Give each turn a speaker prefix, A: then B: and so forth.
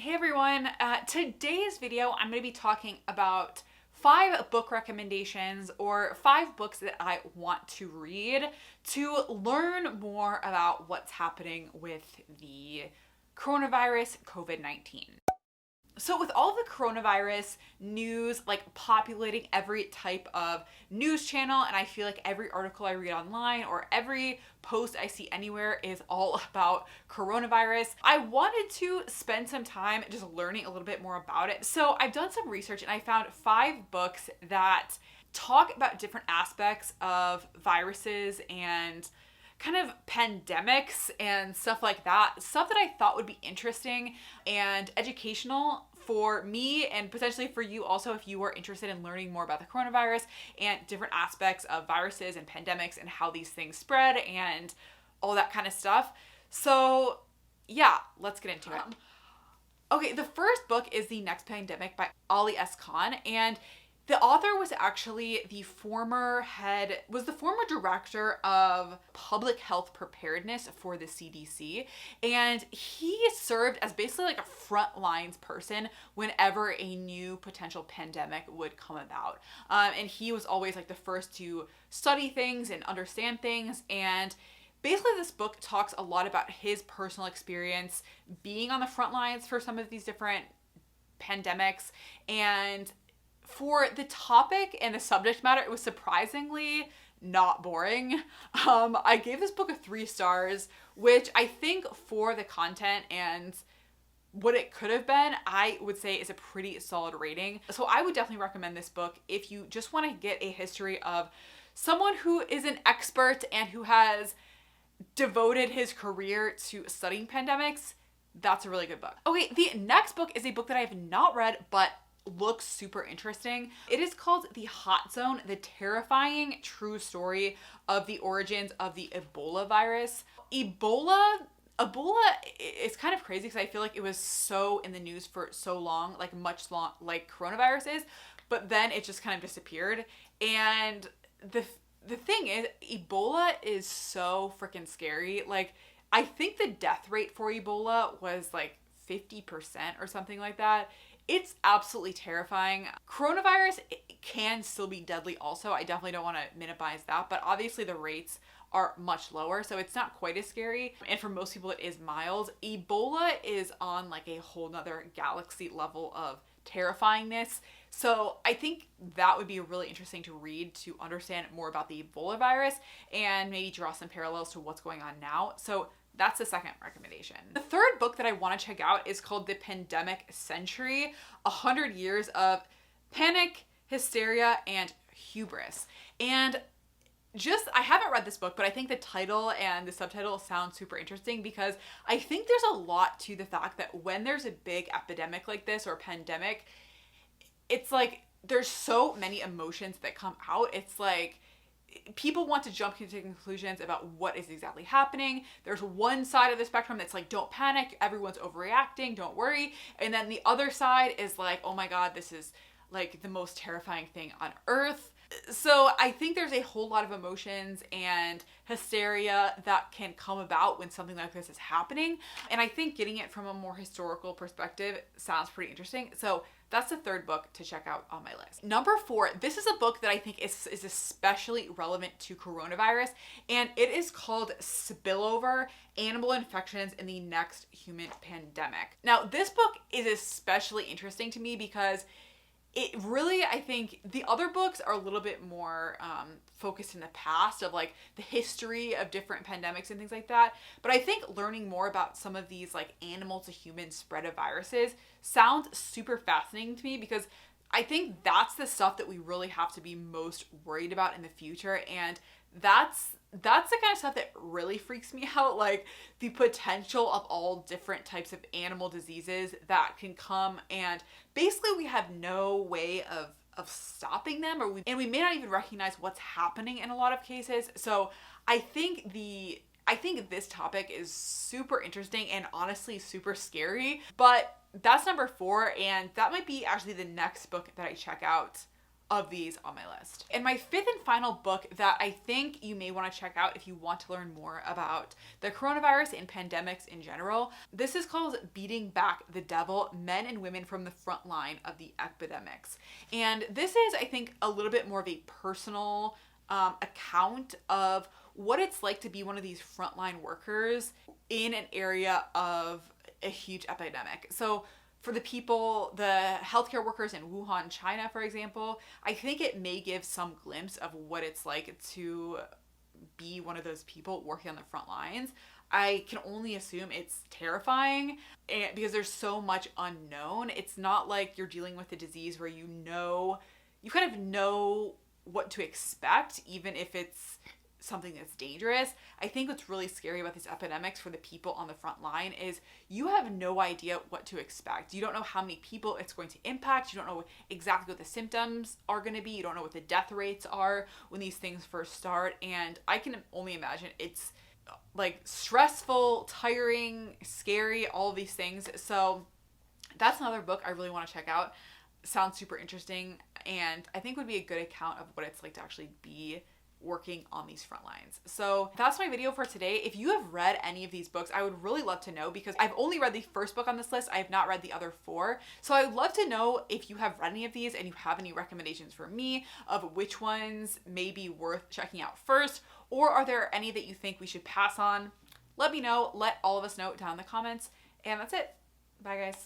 A: Hey everyone, today's video I'm going to be talking about 5 book recommendations or 5 books that I want to read to learn more about what's happening with the coronavirus, COVID-19. So with all the coronavirus news populating every type of news channel, and I feel like every article I read online or every post I see anywhere is all about coronavirus, I wanted to spend some time just learning a little bit more about it. So I've done some research and I found 5 books that talk about different aspects of viruses and kind of pandemics and stuff like that. Stuff that I thought would be interesting and educational for me and potentially for you also if you are interested in learning more about the coronavirus and different aspects of viruses and pandemics and how these things spread and all that kind of stuff. So yeah, let's get into it. Okay, the first book is The Next Pandemic by Ali S. Khan, and the author was actually the former director of public health preparedness for the CDC. And he served as basically like a front lines person whenever a new potential pandemic would come about. And he was always like the first to study things and understand things. And basically this book talks a lot about his personal experience being on the front lines for some of these different pandemics. And for the topic and the subject matter, it was surprisingly not boring. I gave this book a 3 stars, which I think for the content and what it could have been, I would say is a pretty solid rating. So I would definitely recommend this book if you just want to get a history of someone who is an expert and who has devoted his career to studying pandemics. That's a really good book. Okay, the next book is a book that I have not read, but looks super interesting. It is called The Hot Zone: The Terrifying True Story of the Origins of the Ebola Virus. Ebola is kind of crazy because I feel like it was so in the news for so long, like coronavirus is, but then it just kind of disappeared. And the thing is, Ebola is so freaking scary. Like, I think the death rate for Ebola was like 50% or something like that. It's absolutely terrifying. Coronavirus can still be deadly also. I definitely don't want to minimize that, but obviously the rates are much lower, so it's not quite as scary. And for most people, it is mild. Ebola is on like a whole nother galaxy level of terrifyingness. So I think that would be really interesting to read to understand more about the Ebola virus and maybe draw some parallels to what's going on now. So that's the second recommendation. The third book that I want to check out is called The Pandemic Century: 100 Years of Panic, Hysteria, and Hubris. And I haven't read this book, but I think the title and the subtitle sound super interesting because I think there's a lot to the fact that when there's a big epidemic like this or pandemic, it's like there's so many emotions that come out. It's like people want to jump to conclusions about what is exactly happening. There's one side of the spectrum that's like, don't panic, everyone's overreacting, don't worry. And then the other side is like, oh my God, this is like the most terrifying thing on earth. So I think there's a whole lot of emotions and hysteria that can come about when something like this is happening. And I think getting it from a more historical perspective sounds pretty interesting. So that's the third book to check out on my list. Number 4, this is a book that I think is especially relevant to coronavirus, and it is called Spillover: Animal Infections in the Next Human Pandemic. Now, this book is especially interesting to me because it really, I think the other books are a little bit more focused in the past of like the history of different pandemics and things like that. But I think learning more about some of these like animal to human spread of viruses sounds super fascinating to me because I think that's the stuff that we really have to be most worried about in the future. And that's the kind of stuff that really freaks me out, like the potential of all different types of animal diseases that can come, and basically we have no way of stopping them, and we may not even recognize what's happening in a lot of cases. So I think this topic is super interesting and honestly super scary, but that's number 4, and that might be actually the next book that I check out of these on my list. And my fifth and final book that I think you may want to check out if you want to learn more about the coronavirus and pandemics in general, this is called Beating Back the Devil, Men and Women from the Front Line of the Epidemics. And this is, I think, a little bit more of a personal account of what it's like to be one of these frontline workers in an area of a huge epidemic. So for the people, the healthcare workers in Wuhan, China, for example, I think it may give some glimpse of what it's like to be one of those people working on the front lines. I can only assume it's terrifying, and because there's so much unknown. It's not like you're dealing with a disease where you kind of know what to expect, even if it's something that's dangerous. I think what's really scary about these epidemics for the people on the front line is you have no idea what to expect. You don't know how many people it's going to impact. You don't know exactly what the symptoms are going to be. You don't know what the death rates are when these things first start. And I can only imagine it's like stressful, tiring, scary, all of these things. So that's another book I really want to check out. Sounds super interesting, and I think would be a good account of what it's like to actually be working on these front lines. So that's my video for today. If you have read any of these books, I would really love to know, because I've only read the first book on this list. I have not read the other 4. So I would love to know if you have read any of these and you have any recommendations for me of which ones may be worth checking out first, or are there any that you think we should pass on? Let me know. Let all of us know down in the comments. And that's it. Bye, guys.